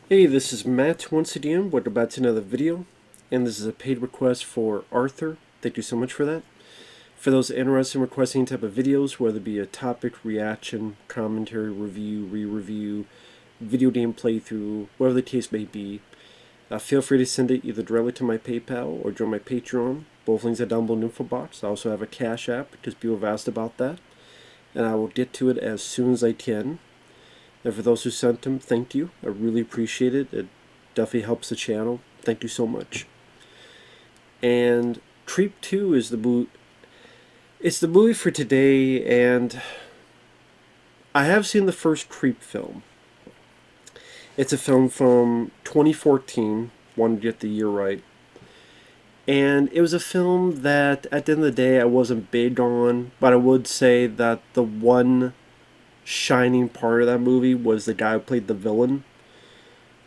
Hey, this is Matt once again. Welcome back to another video, and this is a paid request for Arthur. Thank you so much for that. For those interested in requesting any type of videos, whether it be a topic, reaction, commentary, review, re-review, video game playthrough, whatever the case may be, feel free to send it either directly to my PayPal or join my Patreon. Both links are down below in the info box. I also have a Cash App because people have asked about that, and I will get to it as soon as I can. And for those who sent them, thank you. I really appreciate it. It definitely helps the channel. Thank you so much. And Creep 2 is the movie. It's the movie for today, and I have seen the first Creep film. It's a film from 2014. Wanted to get the year right. And it was a film that, at the end of the day, I wasn't big on, but I would say that the one shining part of that movie was the guy who played the villain,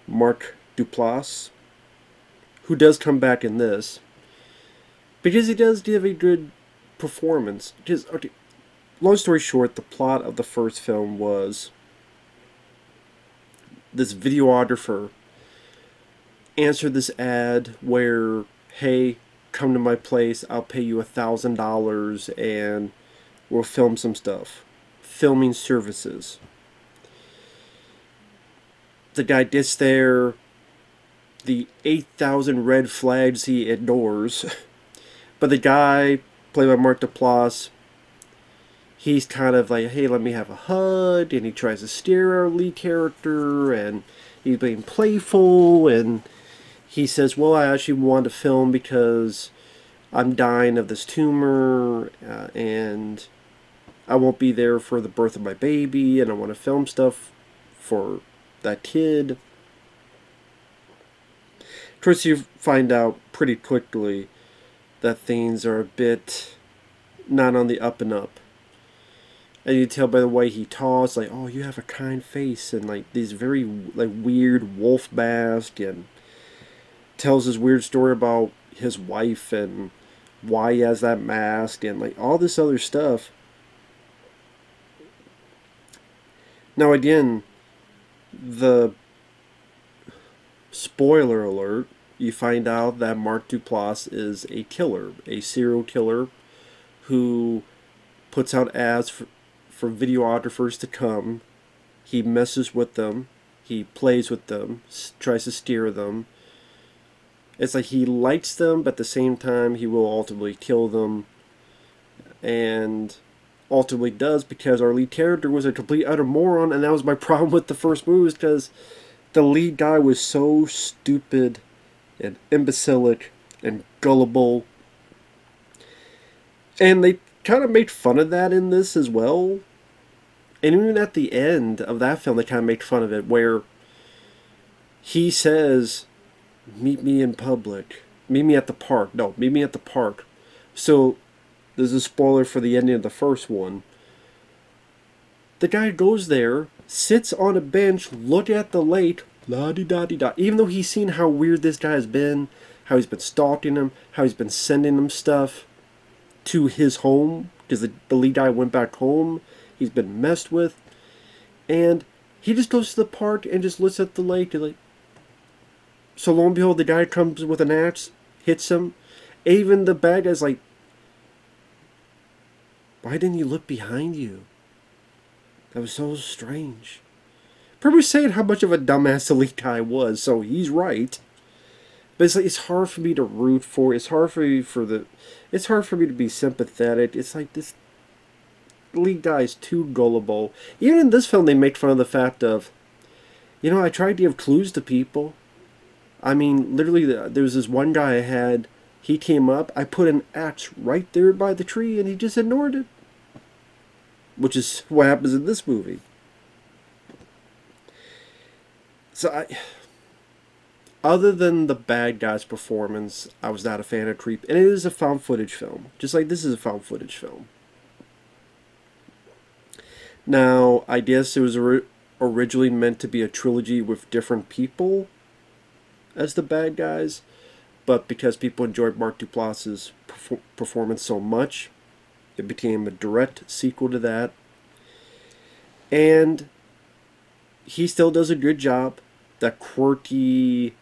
Mark Duplass, who does come back in this because he does give a good performance. Just okay. Long story short, the plot of the first film was this videographer answered this ad where, hey, come to my place, I'll pay you $1,000 and we'll film some stuff. Filming services. The guy gets there, the 8,000 red flags he ignores. But the guy, played by Mark Duplass, he's kind of like, hey, let me have a hug, and he tries to steer our lead character, and he's being playful, and he says, well, I actually want to film because I'm dying of this tumor, and I won't be there for the birth of my baby, and I want to film stuff for that kid. Of course, you find out pretty quickly that things are a bit not on the up and up. And you tell by the way he talks, like, oh, you have a kind face, and like these very like weird wolf mask, and tells his weird story about his wife and why he has that mask, and like all this other stuff. Now again, the spoiler alert, you find out that Mark Duplass is a killer, a serial killer who puts out ads for videographers to come. He messes with them, he plays with them, tries to steer them. It's like he likes them, but at the same time, he will ultimately kill them. And ultimately does, because our lead character was a complete utter moron, and that was my problem with the first movie, because the lead guy was so stupid and imbecilic and gullible. And they kind of made fun of that in this as well. And even at the end of that film, they kind of make fun of it, where he says, meet me in public. Meet me at the park. No, meet me at the park. So, there's a spoiler for the ending of the first one. The guy goes there, sits on a bench, look at the lake, la-di-da-di-da. Even though he's seen how weird this guy has been, how he's been stalking him, how he's been sending him stuff to his home, because the lead guy went back home, he's been messed with, and he just goes to the park and just looks at the lake, and like, so lo and behold, the guy comes with an axe, hits him. Even the bad guy's like, why didn't you look behind you? That was so strange. Probably saying how much of a dumbass the lead guy was, so he's right. But it's like, it's hard for me to root for. It's hard for me It's hard for me to be sympathetic. It's like this lead guy is too gullible. Even in this film, they make fun of the fact of, I tried to give clues to people. I mean, literally, there's this one guy I had. He came up. I put an axe right there by the tree, and he just ignored it. Which is what happens in this movie. So other than the bad guy's performance, I was not a fan of Creep. And it is a found footage film. Just like this is a found footage film. Now, I guess it was originally meant to be a trilogy with different people as the bad guys. But because people enjoyed Mark Duplass's performance so much, it became a direct sequel to that. And he still does a good job. that quirky,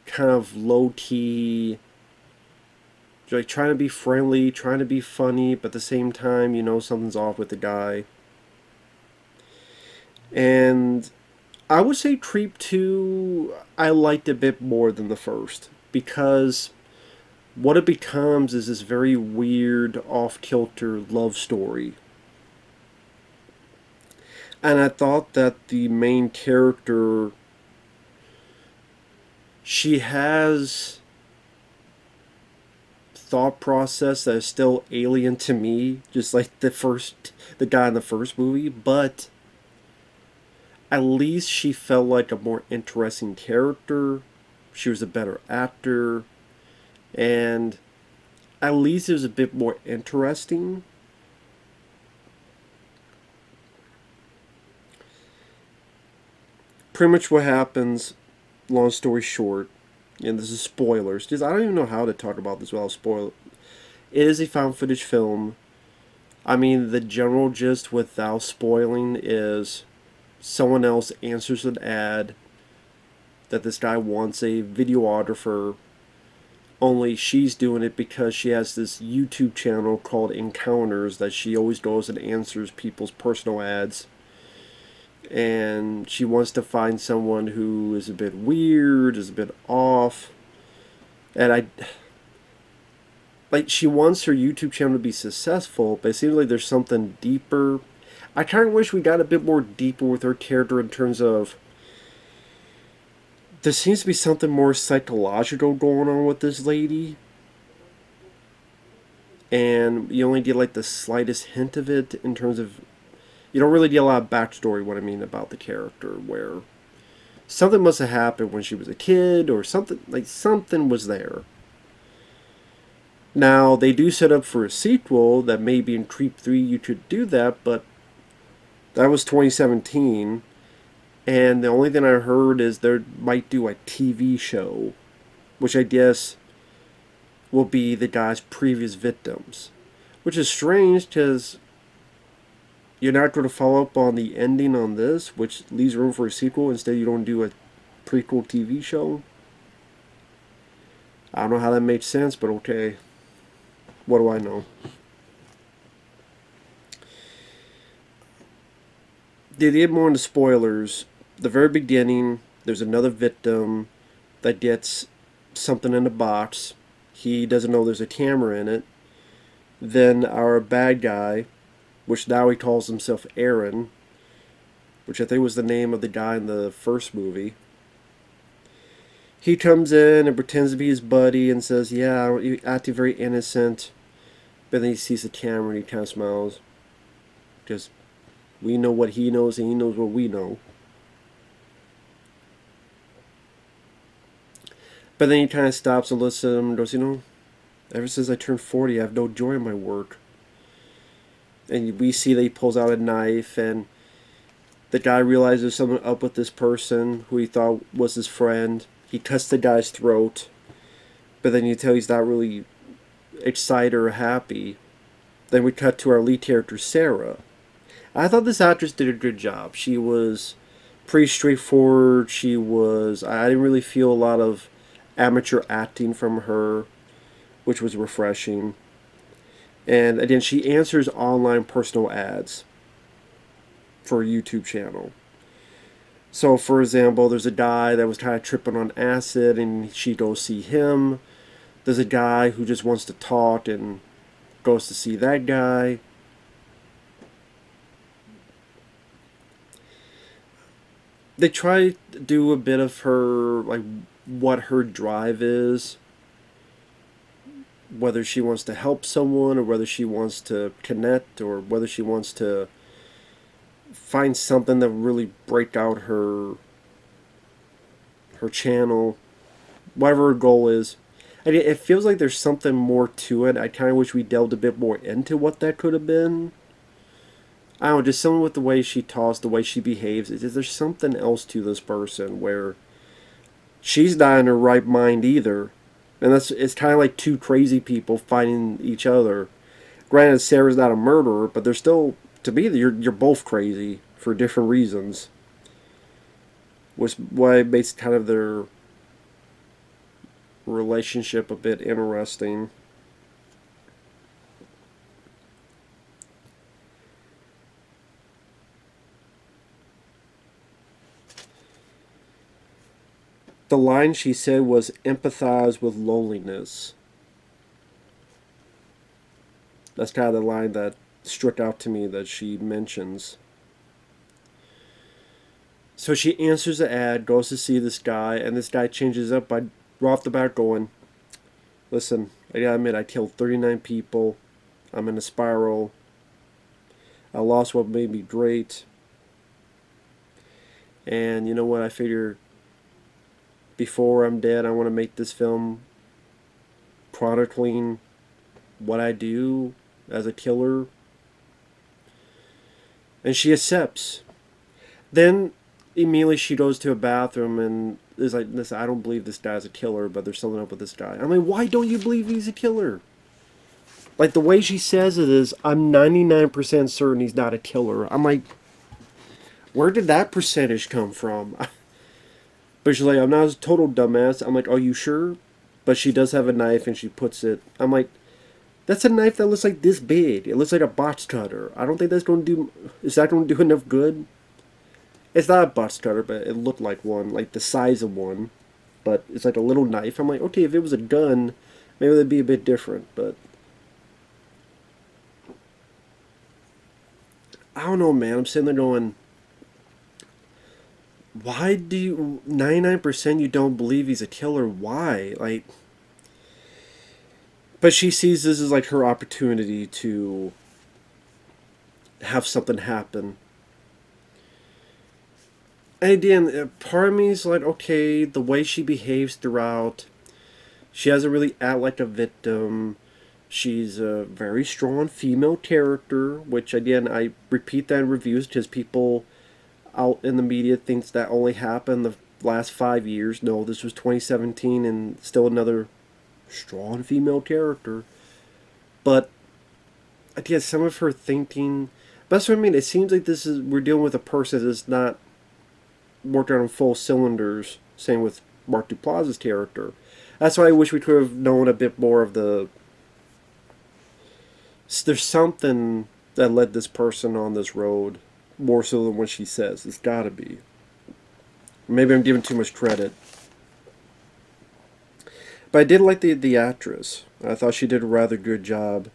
kind of low-key, like trying to be friendly, trying to be funny, but at the same time, you know something's off with the guy. And I would say Creep 2, I liked a bit more than the first, because what it becomes is this very weird, off-kilter love story. And I thought that the main character, she has thought process that is still alien to me, just like the guy in the first movie, but at least she felt like a more interesting character. She was a better actor, and at least it was a bit more interesting. Pretty much what happens, long story short, and this is spoilers, because I don't even know how to talk about this without spoil. It is a found footage film. I mean, the general gist without spoiling is someone else answers an ad that this guy wants a videographer, only she's doing it because she has this YouTube channel called Encounters that she always goes and answers people's personal ads. And she wants to find someone who is a bit weird, is a bit off. And she wants her YouTube channel to be successful, but it seems like there's something deeper. I kind of wish we got a bit more deeper with her character in terms of there seems to be something more psychological going on with this lady, and you only get like the slightest hint of it in terms of you don't really get a lot of backstory. What I mean about the character, where something must have happened when she was a kid, or something was there. Now they do set up for a sequel that maybe in Creep 3 you could do that, but that was 2017. And the only thing I heard is they might do a TV show, which I guess will be the guy's previous victims. Which is strange because you're not going to follow up on the ending on this, which leaves room for a sequel. Instead, you don't do a prequel TV show. I don't know how that makes sense, but okay. What do I know? To get more into spoilers, the very beginning, there's another victim that gets something in a box. He doesn't know there's a camera in it. Then our bad guy, which now he calls himself Aaron, which I think was the name of the guy in the first movie. He comes in and pretends to be his buddy and says, yeah, you're acting very innocent. But then he sees the camera and he kind of smiles. Because we know what he knows and he knows what we know. But then he kind of stops and listens to him and goes, you know, ever since I turned 40, I have no joy in my work. And we see that he pulls out a knife, and the guy realizes there's something up with this person who he thought was his friend. He cuts the guy's throat, but then you tell he's not really excited or happy. Then we cut to our lead character, Sarah. I thought this actress did a good job. She was pretty straightforward. I didn't really feel a lot of amateur acting from her, which was refreshing. And again, she answers online personal ads for a YouTube channel. So, for example, there's a guy that was kind of tripping on acid, and she goes see him. There's a guy who just wants to talk and goes to see that guy. They try to do a bit of her, like, what her drive is. Whether she wants to help someone, or whether she wants to connect, or whether she wants to find something that will really break out her channel. Whatever her goal is. I mean, it feels like there's something more to it. I kind of wish we delved a bit more into what that could have been. I don't know, just something with the way she talks, the way she behaves. There's something else to this person where she's not in her right mind either. And it's kind of like two crazy people fighting each other. Granted, Sarah's not a murderer, but they're still, to me, you're both crazy for different reasons. was why it makes kind of their relationship a bit interesting. The line she said was empathize with loneliness. That's kind of the line that struck out to me that she mentions. So she answers the ad, goes to see this guy, and this guy changes up by right off the bat going, listen, I gotta admit, I killed 39 people. I'm in a spiral. I lost what made me great. And you know what? I figure before I'm dead, I want to make this film chronicling what I do as a killer. And she accepts. Then immediately she goes to a bathroom and is like, listen, I don't believe this guy's a killer, but there's something up with this guy. I'm like, why don't you believe he's a killer? Like, the way she says it is, I'm 99% certain he's not a killer. I'm like, where did that percentage come from? But she's like, I'm not a total dumbass. I'm like, are you sure? But she does have a knife and she puts it. I'm like, that's a knife that looks like this big. It looks like a box cutter. I don't think that's going to do... Is that going to do enough good? It's not a box cutter, but it looked like one. Like the size of one. But it's like a little knife. I'm like, okay, if it was a gun, maybe that'd be a bit different. But I don't know, man. I'm sitting there going, why do you... 99% you don't believe he's a killer? Why? Like... But she sees this as like her opportunity to have something happen. And again, part of me is like, okay, the way she behaves throughout, she doesn't really act like a victim. She's a very strong female character, which again, I repeat that in reviews because people out in the media thinks that only happened the last 5 years. No, this was 2017 and still another strong female character. But again, some of her thinking, that's what I mean. It seems like we're dealing with a person that's not working on full cylinders. Same with Mark Duplass's character. That's why I wish we could have known a bit more of the... There's something that led this person on this road more so than what she says. It's gotta be. Maybe I'm giving too much credit. But I did like the actress. I thought she did a rather good job.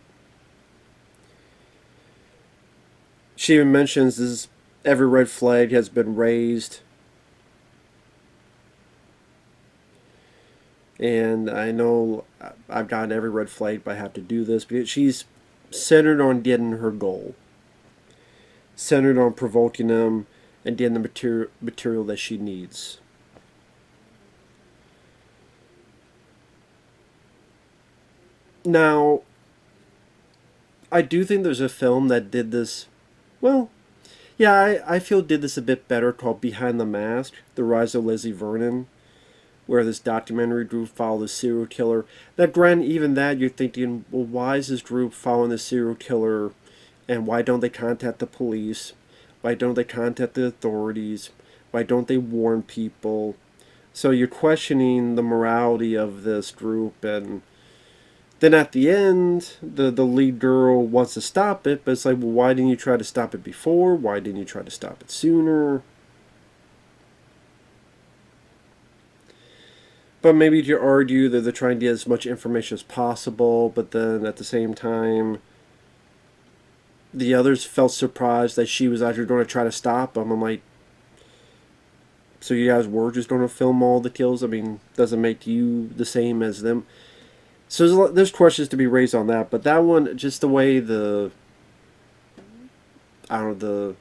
She even mentions this: every red flag has been raised. And I know I've gotten every red flag, but I have to do this. But she's centered on getting her goal. Centered on provoking them and getting the material that she needs. Now, I do think there's a film that did this, well, yeah, I feel did this a bit better, called Behind the Mask, The Rise of Leslie Vernon, where this documentary group followed the serial killer. That, granted, even that, you're thinking, well, why is this group following the serial killer, and why don't they contact the police? Why don't they contact the authorities? Why don't they warn people? So you're questioning the morality of this group, and then at the end, the lead girl wants to stop it, but it's like, well, why didn't you try to stop it before? Why didn't you try to stop it sooner? But maybe you argue that they're trying to get as much information as possible, but then at the same time, the others felt surprised that she was actually going to try to stop them. I'm like, so you guys were just going to film all the kills? I mean, doesn't make you the same as them? So there's questions to be raised on that, but that one, just the way I don't know,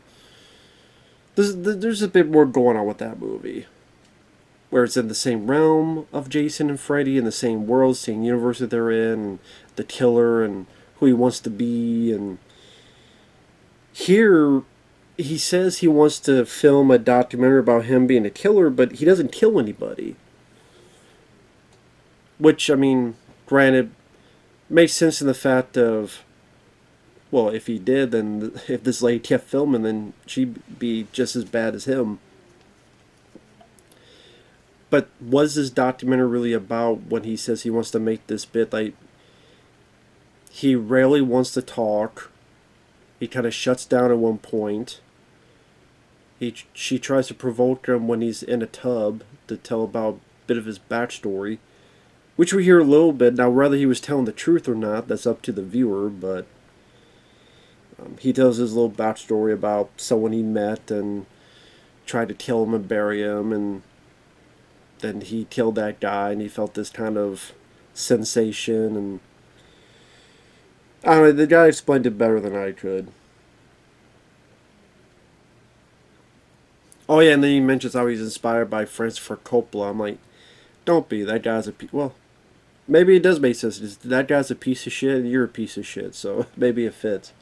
there's a bit more going on with that movie, where it's in the same realm of Jason and Freddy, in the same world, same universe that they're in, and the killer and who he wants to be, and here he says he wants to film a documentary about him being a killer, but he doesn't kill anybody. Which, I mean, granted, makes sense in the fact of, well, if he did, then if this lady kept filming, then she'd be just as bad as him. But was this documentary really about when he says he wants to make this bit? Like, he rarely wants to talk. He kind of shuts down at one point. She tries to provoke him when he's in a tub to tell about a bit of his backstory, which we hear a little bit. Now, whether he was telling the truth or not, that's up to the viewer, but he tells his little backstory about someone he met and tried to kill him and bury him, and then he killed that guy, and he felt this kind of sensation, and I don't know, the guy explained it better than I could. Oh yeah, and then he mentions how he's inspired by Francis Ford Coppola. I'm like, don't be. That guy's a well, maybe it does make sense. That guy's a piece of shit, and you're a piece of shit. So maybe it fits.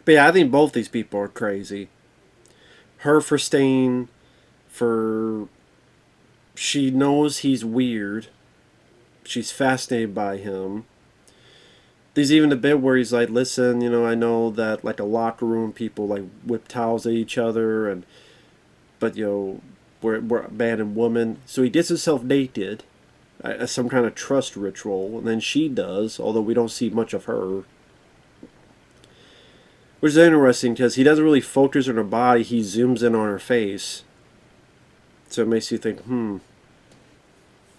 But yeah, I think both these people are crazy. Her for staying, for she knows he's weird. She's fascinated by him. There's even a bit where he's like, listen, I know that like a locker room people like whip towels at each other, and but we're man and woman. So he gets himself naked as some kind of trust ritual, and then she does, although we don't see much of her. Which is interesting because he doesn't really focus on her body, he zooms in on her face. So it makes you think,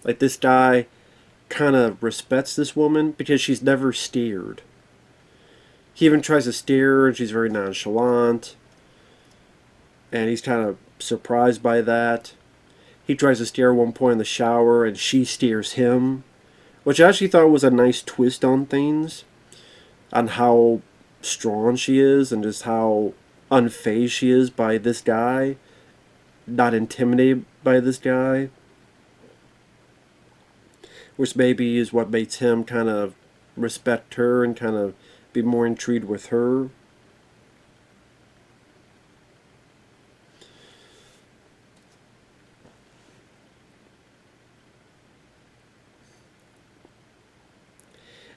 like this guy kind of respects this woman because she's never stared. He even tries to stare her and she's very nonchalant. And he's kind of surprised by that. He tries to stare at one point in the shower and she stares him. Which I actually thought was a nice twist on things. On how strong she is and just how unfazed she is by this guy. Not intimidated by this guy. Which maybe is what makes him kind of respect her and kind of be more intrigued with her.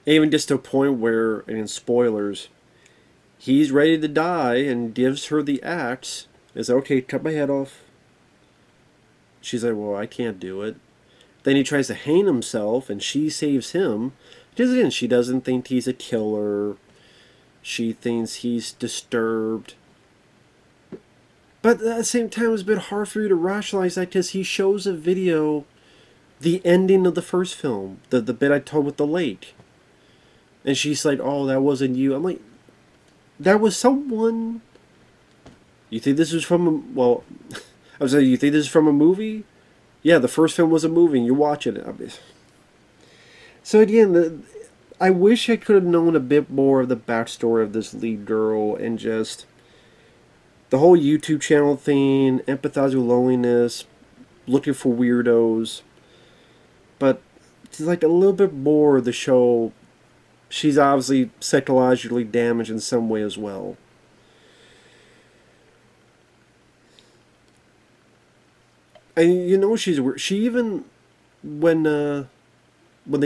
Even just to a point where, and in spoilers, he's ready to die and gives her the axe. Is okay, cut my head off. She's like, well, I can't do it. Then he tries to hang himself, and she saves him. Because again, she doesn't think he's a killer. She thinks he's disturbed. But at the same time, it was a bit hard for you to rationalize that because he shows a video, the ending of the first film, the bit I told with the lake. And she's like, oh, that wasn't you. I'm like, that was someone. You think this was from a, well, I was like, you think this is from a movie? Yeah, the first film was a movie, and you're watching it. So again, I wish I could have known a bit more of the backstory of this lead girl and just the whole YouTube channel thing, empathize with loneliness, looking for weirdos. But it's like a little bit more of the show. She's obviously psychologically damaged in some way as well. And she's weird. She even when the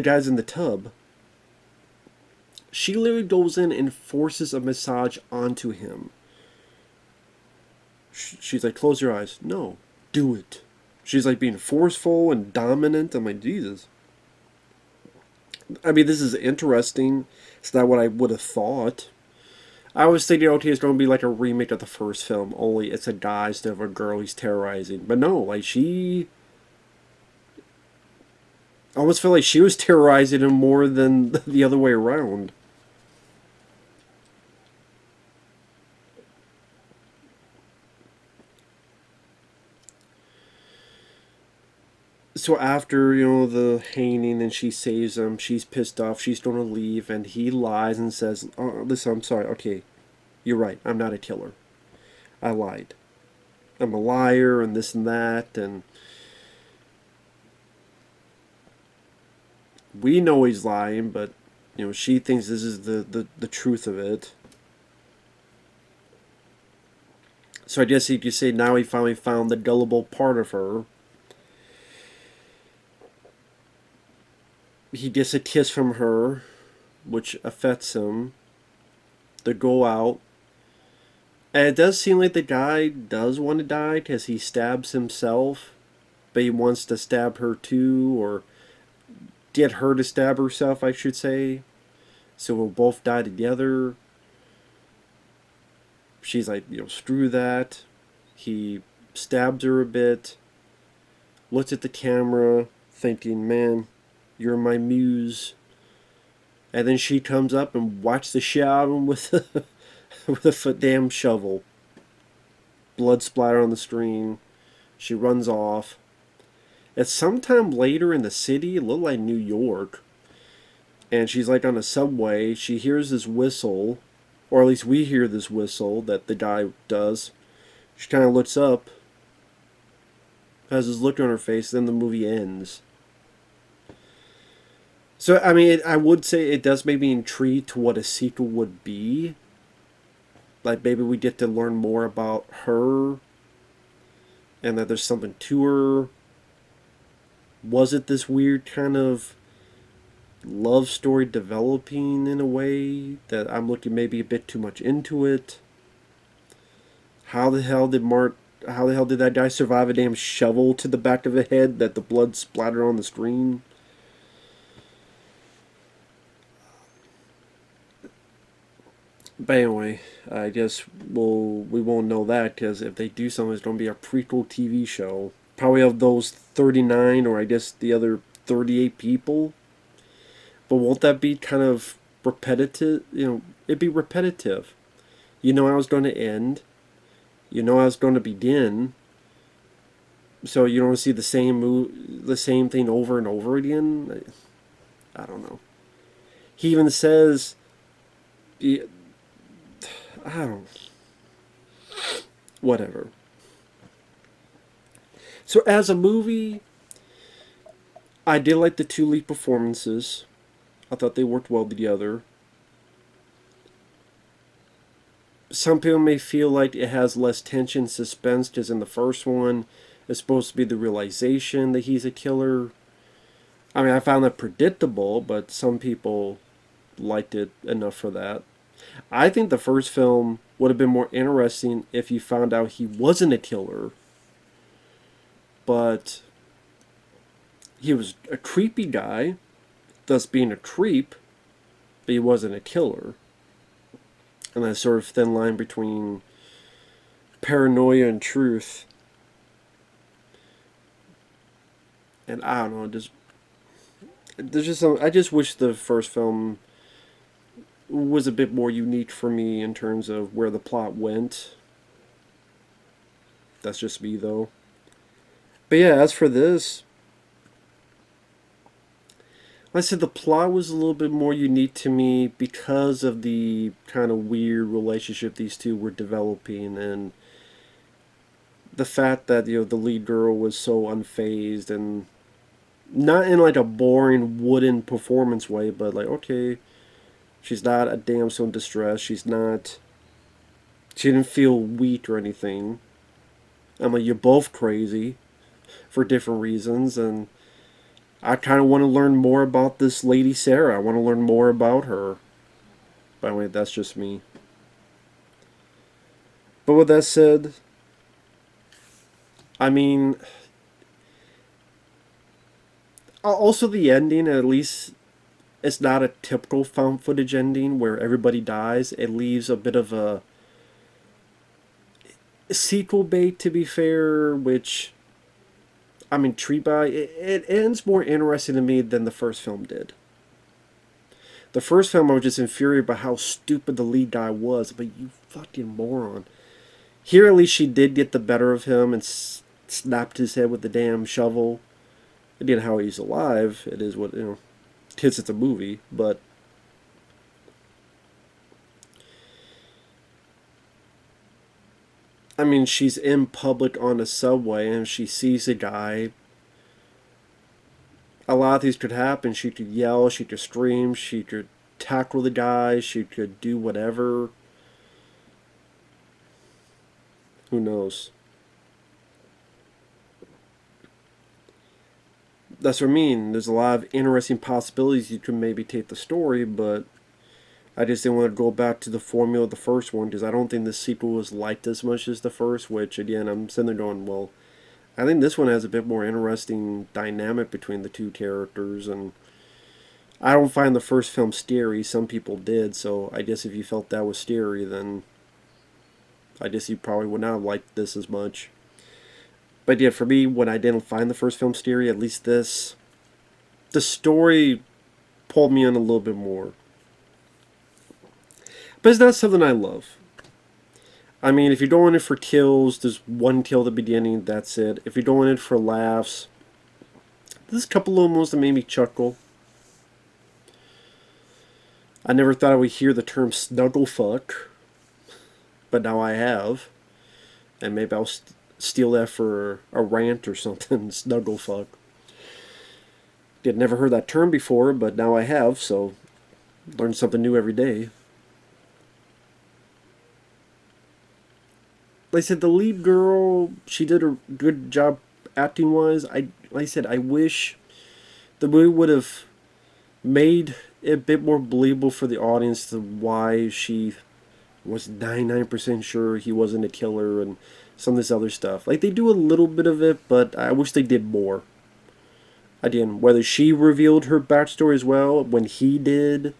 guy's in the tub, she literally goes in and forces a massage onto him. She's like, close your eyes. No, do it. She's like being forceful and dominant. I'm like, Jesus. I mean, this is interesting. It's not what I would have thought. I was thinking, okay, it's going to be like a remake of the first film, only it's a guy instead of a girl he's terrorizing. But no, like she... I almost feel like she was terrorizing him more than the other way around. So after, the hanging and she saves him, she's pissed off, she's going to leave, and he lies and says, oh, listen, I'm sorry, okay, you're right, I'm not a killer. I lied. I'm a liar and this and that, and we know he's lying, but, she thinks this is the truth of it. So I guess you could say now he finally found the gullible part of her. He gets a kiss from her, which affects him. They go out. And it does seem like the guy does want to die because he stabs himself, but he wants to stab her too, or get her to stab herself, I should say. So we'll both die together. She's like, screw that. He stabs her a bit, looks at the camera, thinking, man, you're my muse. And then she comes up and whacks the shit out of him with with a damn shovel. Blood splatter on the screen. She runs off. It's sometime later in the city, a little like New York. And she's like on a subway. She hears this whistle, or at least we hear this whistle that the guy does. She kind of looks up, has this look on her face, then the movie ends. So, I mean, I would say it does make me intrigued to what a sequel would be. Like, maybe we get to learn more about her, and that there's something to her. Was it this weird kind of love story developing in a way that I'm looking maybe a bit too much into it? How the hell did that guy survive a damn shovel to the back of the head that the blood splattered on the screen? But anyway, I guess we won't know that because if they do something, it's going to be a prequel TV show. Probably of those 39, or I guess the other 38 people. But won't that be kind of repetitive? It'd be repetitive. You know how it's going to end. You know how it's going to begin. So you don't see the same thing over and over again. I don't know. He even says, I don't. Whatever. So as a movie, I did like the two lead performances. I thought they worked well together. Some people may feel like it has less tension, suspense, because in the first one, it's supposed to be the realization that he's a killer. I mean, I found that predictable, but some people liked it enough for that. I think the first film would have been more interesting if you found out he wasn't a killer, but he was a creepy guy, thus being a creep, but he wasn't a killer. And that sort of thin line between paranoia and truth. And I don't know, there's just some. I just wish the first film was a bit more unique for me in terms of where the plot went. That's just me, though. But yeah, as for this, like I said, the plot was a little bit more unique to me because of the kind of weird relationship these two were developing, and the fact that the lead girl was so unfazed, and not in like a boring wooden performance way, but like, okay, she's not a damsel in distress. She didn't feel weak or anything. I'm like, you're both crazy for different reasons, and I kind of want to learn more about this lady Sarah. I want to learn more about her. By the way, that's just me. But with that said, I mean, also the ending, at least it's not a typical found footage ending where everybody dies. It leaves a bit of a sequel bait, to be fair, which I'm intrigued by. It ends more interesting to me than the first film did. The first film, I was just infuriated by how stupid the lead guy was. But you fucking moron. Here, at least, she did get the better of him and snapped his head with the damn shovel. Again, how he's alive, it is what, kids, it's a movie, but I mean, she's in public on a subway and she sees a guy. A lot of these could happen. She could yell, she could scream, she could tackle the guy, she could do whatever. Who knows? That's what I mean. There's a lot of interesting possibilities you could maybe take the story, but I just didn't want to go back to the formula of the first one because I don't think the sequel was liked as much as the first, which again, I'm sitting there going, well, I think this one has a bit more interesting dynamic between the two characters, and I don't find the first film scary. Some people did, so I guess if you felt that was scary, then I guess you probably would not have liked this as much. But yeah, for me, when I didn't find the first film scary, at least this, the story pulled me in a little bit more. But it's not something I love. I mean, if you're going in for kills, there's one kill at the beginning, that's it. If you're going in for laughs, there's a couple of moments that made me chuckle. I never thought I would hear the term snuggle fuck, but now I have. And maybe I'll steal that for a rant or something, snuggle fuck. I'd never heard that term before, but now I have, so learn something new every day. Like I said, the lead girl, she did a good job acting wise. Like I said, I wish the movie would have made it a bit more believable for the audience to why she was 99% sure he wasn't a killer and some of this other stuff. Like, they do a little bit of it, but I wish they did more. Again, whether she revealed her backstory as well when he did,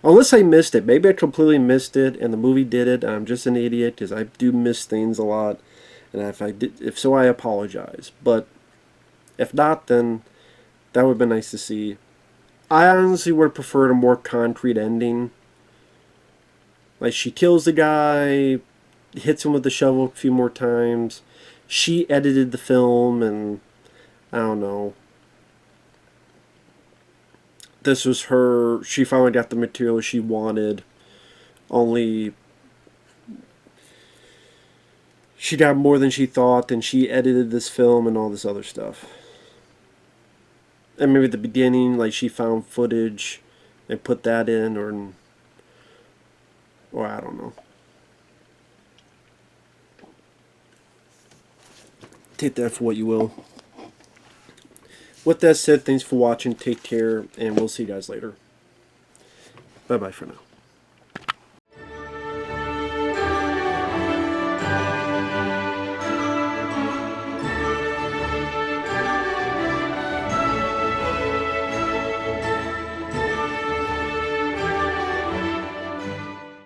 unless I missed it. Maybe I completely missed it and the movie did it and I'm just an idiot because I do miss things a lot. And if so, I apologize. But if not, then that would have been nice to see. I honestly would have preferred a more concrete ending. Like, she kills the guy, hits him with the shovel a few more times. She edited the film, and I don't know. This was her. She finally got the material she wanted. Only she got more than she thought, and she edited this film and all this other stuff. And maybe at the beginning, like, she found footage and put that in, or I don't know. Take that for what you will. With that said, thanks for watching. Take care, and we'll see you guys later. Bye-bye for now.